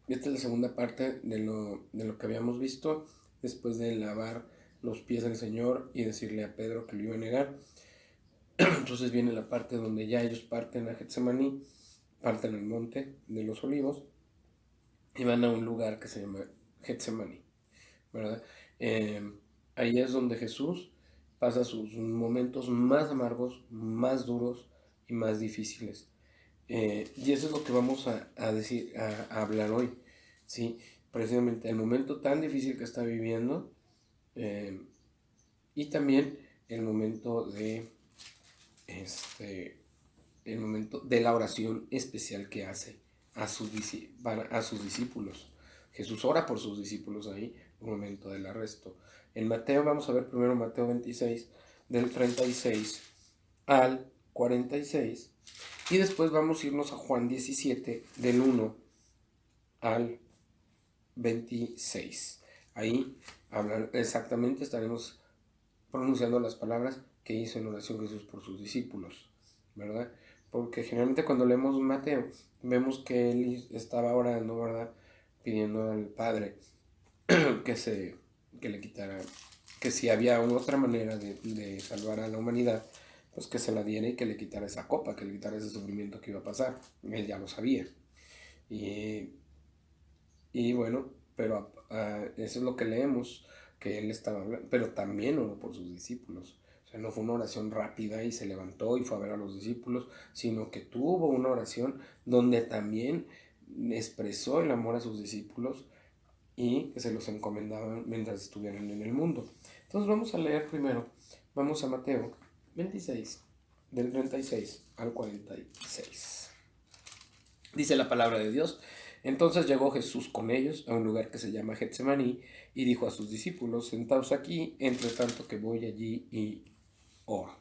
Esta es la segunda parte de lo que habíamos visto después de lavar los pies del Señor y decirle a Pedro que lo iba a negar. Entonces viene la parte donde ya ellos parten a Getsemaní, parten al monte de los olivos y van a un lugar que se llama Getsemaní, ¿verdad? Eh, Ahí es donde Jesús pasa sus momentos más amargos, más duros y más difíciles. Y eso es lo que vamos a decir, a hablar hoy, ¿sí? Precisamente el momento tan difícil que está viviendo, eh, y también el momento de, este, el momento de la oración especial que hace a sus discípulos. Jesús ora por sus discípulos ahí, un momento del arresto. En Mateo, vamos a ver primero Mateo 26, del 36 al 46, y después vamos a irnos a Juan 17, del 1 al 26. Ahí exactamente estaremos pronunciando las palabras que hizo en oración Jesús por sus discípulos, ¿verdad? Porque generalmente cuando leemos Mateo, vemos que él estaba orando, ¿verdad? Pidiendo al Padre que, que le quitara, que si había otra manera de salvar a la humanidad, pues que se la diera y que le quitara esa copa, que le quitara ese sufrimiento que iba a pasar. Él ya lo sabía. Y, y bueno, pero eso es lo que leemos, que él estaba hablando, pero también oró por sus discípulos. O sea, no fue una oración rápida y se levantó y fue a ver a los discípulos, sino que tuvo una oración donde también expresó el amor a sus discípulos y que se los encomendaban mientras estuvieran en el mundo. Entonces vamos a leer primero, vamos a Mateo 26, del 36 al 46. Dice la palabra de Dios: entonces llegó Jesús con ellos a un lugar que se llama Getsemaní y dijo a sus discípulos: sentaos aquí, entre tanto que voy allí y oro.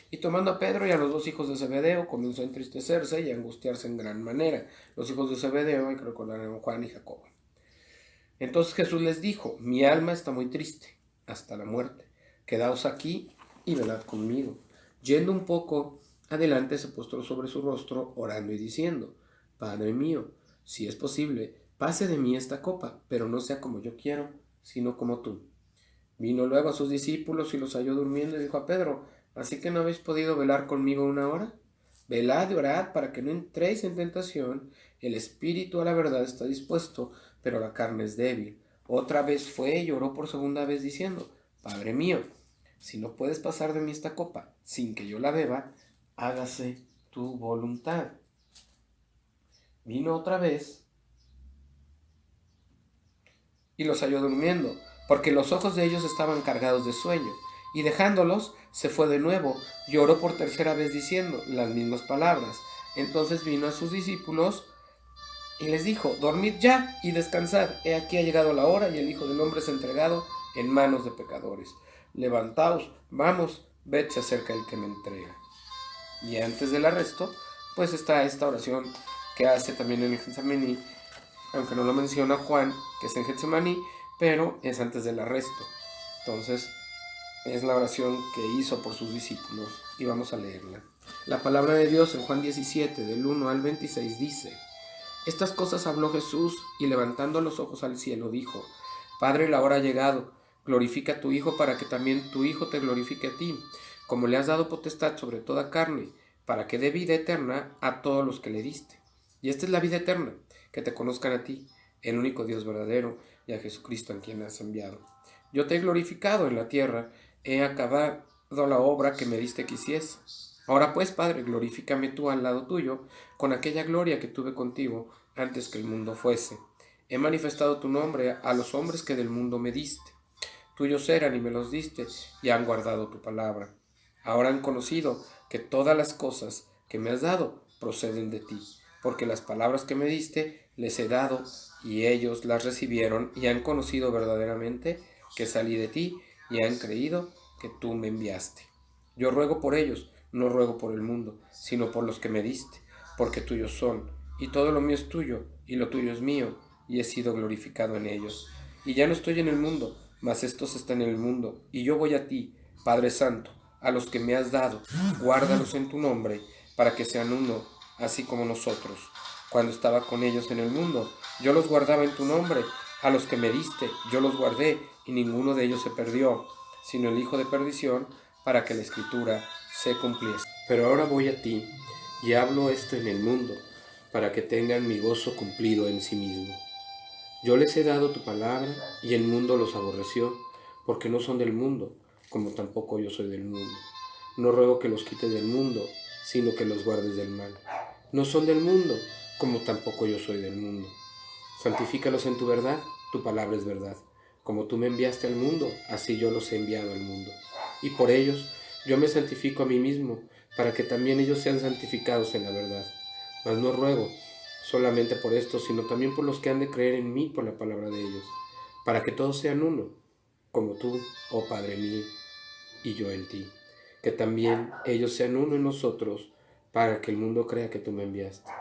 Y tomando a Pedro y a los dos hijos de Zebedeo, comenzó a entristecerse y a angustiarse en gran manera. Los hijos de Zebedeo, hay que recordar, eran Juan y Jacobo. Entonces Jesús les dijo: mi alma está muy triste, hasta la muerte. Quedaos aquí y velad conmigo. Yendo un poco adelante, se postró sobre su rostro, orando y diciendo: Padre mío, si es posible, pase de mí esta copa, pero no sea como yo quiero, sino como tú. Vino luego a sus discípulos y los halló durmiendo y dijo a Pedro: ¿así que no habéis podido velar conmigo una hora? Velad y orad para que no entréis en tentación. El espíritu a la verdad está dispuesto, pero la carne es débil. Otra vez fue y oró por segunda vez diciendo: Padre mío, si no puedes pasar de mí esta copa sin que yo la beba, hágase tu voluntad. Vino otra vez y los halló durmiendo, porque los ojos de ellos estaban cargados de sueño. Y dejándolos, se fue de nuevo y oró por tercera vez diciendo las mismas palabras. Entonces vino a sus discípulos y les dijo: dormid ya y descansad. He aquí ha llegado la hora y el Hijo del Hombre es entregado en manos de pecadores. Levantaos, vamos, ved, se acerca el que me entrega. Y antes del arresto, pues está esta oración que hace también en el Getsemaní, aunque no lo menciona Juan, que es en Getsemaní, pero es antes del arresto. Entonces, es la oración que hizo por sus discípulos y vamos a leerla. La palabra de Dios en Juan 17, del 1 al 26 dice: estas cosas habló Jesús y levantando los ojos al cielo dijo: Padre, la hora ha llegado, glorifica a tu Hijo para que también tu Hijo te glorifique a ti, como le has dado potestad sobre toda carne, para que dé vida eterna a todos los que le diste. Y esta es la vida eterna, que te conozcan a ti, el único Dios verdadero, y a Jesucristo en quien has enviado. Yo te he glorificado en la tierra, he acabado la obra que me diste que hiciese. Ahora pues, Padre, glorifícame tú al lado tuyo, con aquella gloria que tuve contigo antes que el mundo fuese. He manifestado tu nombre a los hombres que del mundo me diste. Tuyos eran y me los diste, y han guardado tu palabra. Ahora han conocido que todas las cosas que me has dado proceden de ti, porque las palabras que me diste les he dado, y ellos las recibieron y han conocido verdaderamente que salí de ti, y han creído que tú me enviaste. Yo ruego por ellos, no ruego por el mundo, sino por los que me diste, porque tuyos son, y todo lo mío es tuyo, y lo tuyo es mío, y he sido glorificado en ellos. Y ya no estoy en el mundo, mas estos están en el mundo, y yo voy a ti, Padre Santo, a los que me has dado, guárdalos en tu nombre, para que sean uno, así como nosotros. cuando estaba con ellos en el mundo. Yo los guardaba en tu nombre. A los que me diste, yo los guardé, y ninguno de ellos se perdió, sino el hijo de perdición, para que la escritura se cumpliese. Pero ahora voy a ti, y hablo esto en el mundo, para que tengan mi gozo cumplido en sí mismo. Yo les he dado tu palabra, y el mundo los aborreció, porque no son del mundo, como tampoco yo soy del mundo. No ruego que los quites del mundo, sino que los guardes del mal. No son del mundo, como tampoco yo soy del mundo. Santifícalos en tu verdad, tu palabra es verdad. Como tú me enviaste al mundo, así yo los he enviado al mundo. Y por ellos yo me santifico a mí mismo, para que también ellos sean santificados en la verdad. Mas no ruego solamente por esto, sino también por los que han de creer en mí por la palabra de ellos, para que todos sean uno, como tú, oh Padre mío, y yo en ti. Que también ellos sean uno en nosotros, para que el mundo crea que tú me enviaste.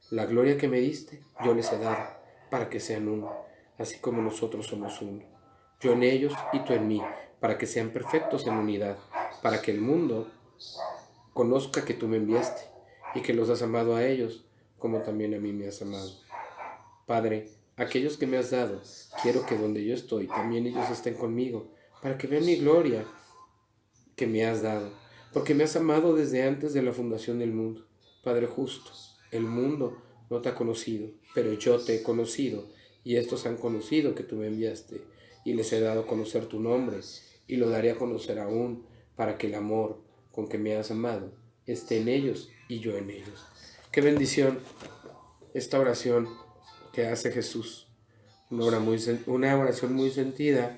La gloria que me diste, yo les he dado, para que sean uno, así como nosotros somos uno. Yo en ellos y tú en mí, para que sean perfectos en unidad, para que el mundo conozca que tú me enviaste, y que los has amado a ellos, como también a mí me has amado. Padre, aquellos que me has dado, quiero que donde yo estoy, también ellos estén conmigo, para que vean mi gloria que me has dado, porque me has amado desde antes de la fundación del mundo. Padre justo, el mundo no te ha conocido, pero yo te he conocido, y estos han conocido que tú me enviaste, y les he dado a conocer tu nombre, y lo daré a conocer aún, para que el amor con que me has amado esté en ellos y yo en ellos. Qué bendición esta oración que hace Jesús, una oración muy sentida,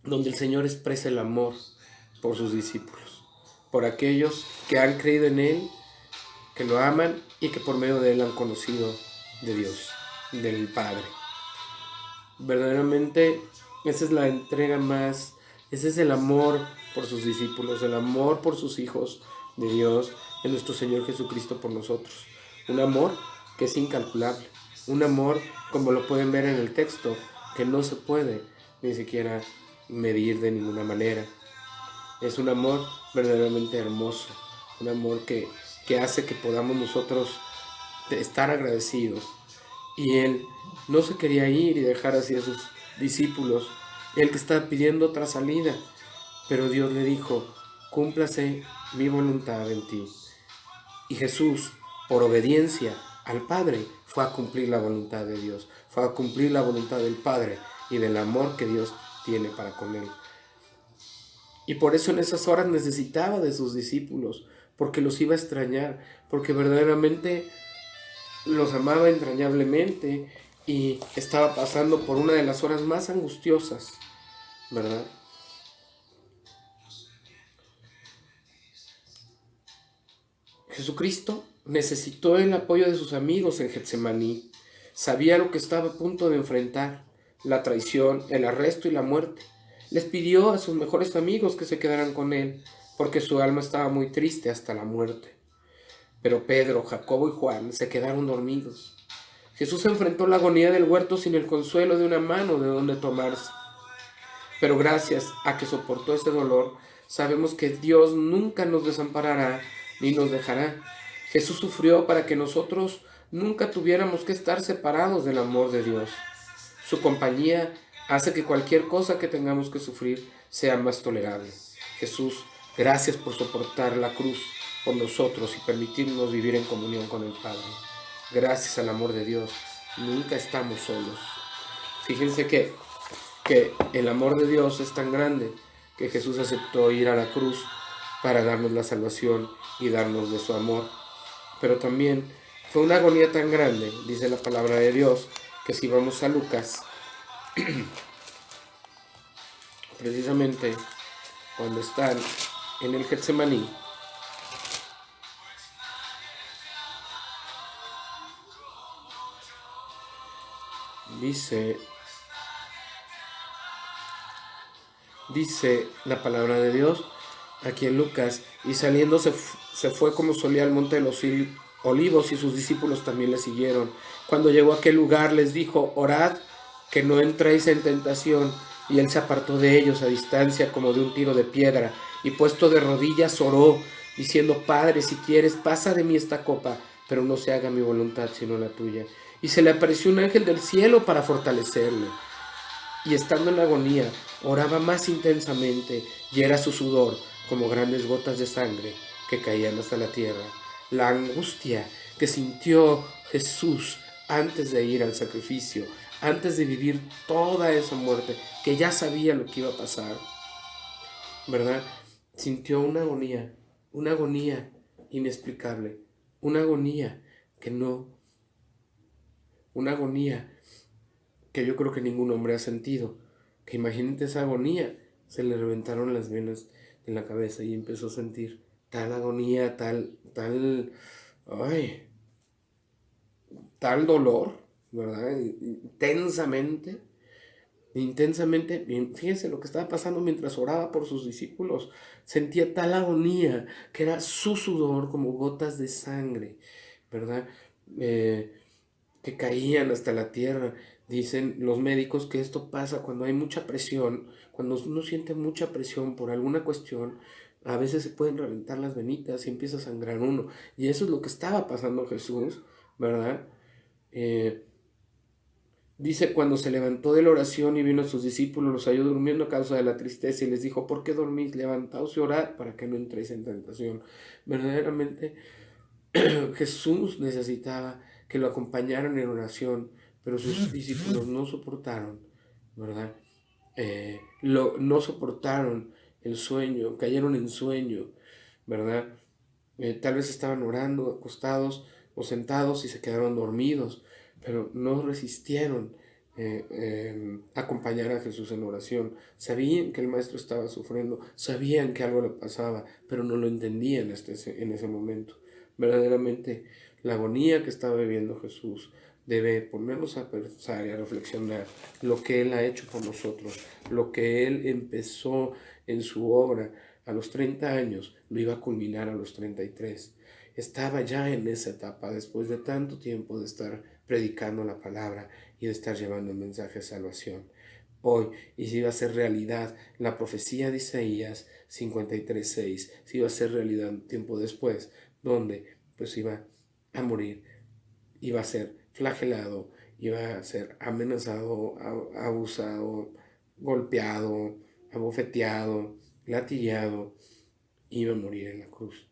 donde el Señor expresa el amor por sus discípulos, por aquellos que han creído en Él, que lo aman y que por medio de Él han conocido de Dios, del Padre. Verdaderamente esa es la entrega más, ese es el amor por sus discípulos, el amor por sus hijos de Dios, de nuestro Señor Jesucristo por nosotros. Un amor que es incalculable, un amor, como lo pueden ver en el texto, que no se puede ni siquiera medir de ninguna manera. Es un amor verdaderamente hermoso, un amor que hace que podamos nosotros estar agradecidos. Y Él no se quería ir y dejar así a sus discípulos, Él que estaba pidiendo otra salida, pero Dios le dijo: cúmplase mi voluntad en ti. Y Jesús, por obediencia al Padre, fue a cumplir la voluntad de Dios, fue a cumplir la voluntad del Padre y del amor que Dios tiene para con Él. Y por eso en esas horas necesitaba de sus discípulos, porque los iba a extrañar, porque verdaderamente los amaba entrañablemente y estaba pasando por una de las horas más angustiosas, ¿verdad? Jesucristo necesitó el apoyo de sus amigos en Getsemaní. Sabía lo que estaba a punto de enfrentar: la traición, el arresto y la muerte. Les pidió a sus mejores amigos que se quedaran con él, porque su alma estaba muy triste hasta la muerte. Pero Pedro, Jacobo y Juan se quedaron dormidos. Jesús enfrentó la agonía del huerto sin el consuelo de una mano de donde tomarse. Pero gracias a que soportó ese dolor, sabemos que Dios nunca nos desamparará ni nos dejará. Jesús sufrió para que nosotros nunca tuviéramos que estar separados del amor de Dios. Su compañía hace que cualquier cosa que tengamos que sufrir sea más tolerable. Jesús, gracias por soportar la cruz por nosotros y permitirnos vivir en comunión con el Padre. Gracias al amor de Dios, nunca estamos solos. Fíjense que el amor de Dios es tan grande que Jesús aceptó ir a la cruz para darnos la salvación y darnos de su amor. Pero también fue una agonía tan grande, dice la palabra de Dios, que si vamos a Lucas, precisamente cuando están en el Getsemaní, dice la palabra de Dios aquí en Lucas: y saliendo se fue como solía al monte de los olivos, y sus discípulos también le siguieron. Cuando llegó a aquel lugar les dijo: orad que no entréis en tentación. Y él se apartó de ellos a distancia como de un tiro de piedra, y puesto de rodillas oró, diciendo: Padre, si quieres, pasa de mí esta copa, pero no se haga mi voluntad sino la tuya. Y se le apareció un ángel del cielo para fortalecerle. Y estando en la agonía, oraba más intensamente, y era su sudor como grandes gotas de sangre que caían hasta la tierra. La angustia que sintió Jesús antes de ir al sacrificio, antes de vivir toda esa muerte, que ya sabía lo que iba a pasar, ¿verdad? Sintió una agonía inexplicable, una agonía que no, una agonía que yo creo que ningún hombre ha sentido. Que imagínate esa agonía, se le reventaron las venas en la cabeza y empezó a sentir tal agonía, ay, tal dolor, ¿verdad? Intensamente, intensamente. Fíjense lo que estaba pasando mientras oraba por sus discípulos. Sentía tal agonía que era su sudor como gotas de sangre, ¿verdad? Que caían hasta la tierra. Dicen los médicos que esto pasa cuando hay mucha presión, cuando uno siente mucha presión por alguna cuestión, a veces se pueden reventar las venitas y empieza a sangrar uno. Y eso es lo que estaba pasando a Jesús, ¿verdad? Dice, cuando se levantó de la oración y vino a sus discípulos, los halló durmiendo a causa de la tristeza y les dijo, ¿por qué dormís? Levantaos y orad para que no entréis en tentación. Verdaderamente Jesús necesitaba que lo acompañaran en oración, pero sus discípulos no soportaron, ¿verdad? No soportaron el sueño, cayeron en sueño, ¿verdad? Tal vez estaban orando, acostados o sentados y se quedaron dormidos, pero no resistieron acompañar a Jesús en oración. Sabían que el maestro estaba sufriendo, sabían que algo le pasaba, pero no lo entendían en ese momento. Verdaderamente, la agonía que estaba viviendo Jesús debe ponernos a pensar y a reflexionar lo que Él ha hecho por nosotros, lo que Él empezó en su obra a los 30 años, lo iba a culminar a los 33. Estaba ya en esa etapa, después de tanto tiempo de estar predicando la palabra y de estar llevando el mensaje de salvación. Hoy, y si iba a ser realidad la profecía de Isaías 53:6, si iba a ser realidad un tiempo después, donde pues iba a morir, iba a ser flagelado, iba a ser amenazado, abusado, golpeado, abofeteado, latillado, iba a morir en la cruz.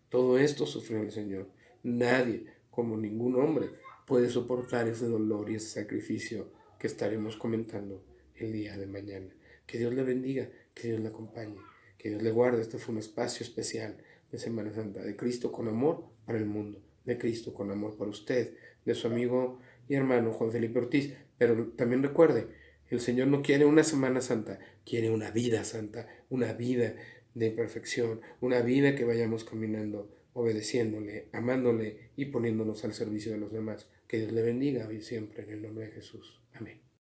Todo esto sufrió el Señor. Nadie, como ningún hombre, puede soportar ese dolor y ese sacrificio que estaremos comentando el día de mañana. Que Dios le bendiga, que Dios le acompañe, que Dios le guarde. Este fue un espacio especial de Semana Santa, de Cristo con amor para el mundo, de Cristo con amor para usted, de su amigo y hermano Juan Felipe Ortiz. Pero también recuerde, el Señor no quiere una Semana Santa, quiere una vida santa, una vida de perfección, una vida que vayamos caminando, obedeciéndole, amándole y poniéndonos al servicio de los demás. Que Dios le bendiga hoy y siempre en el nombre de Jesús. Amén.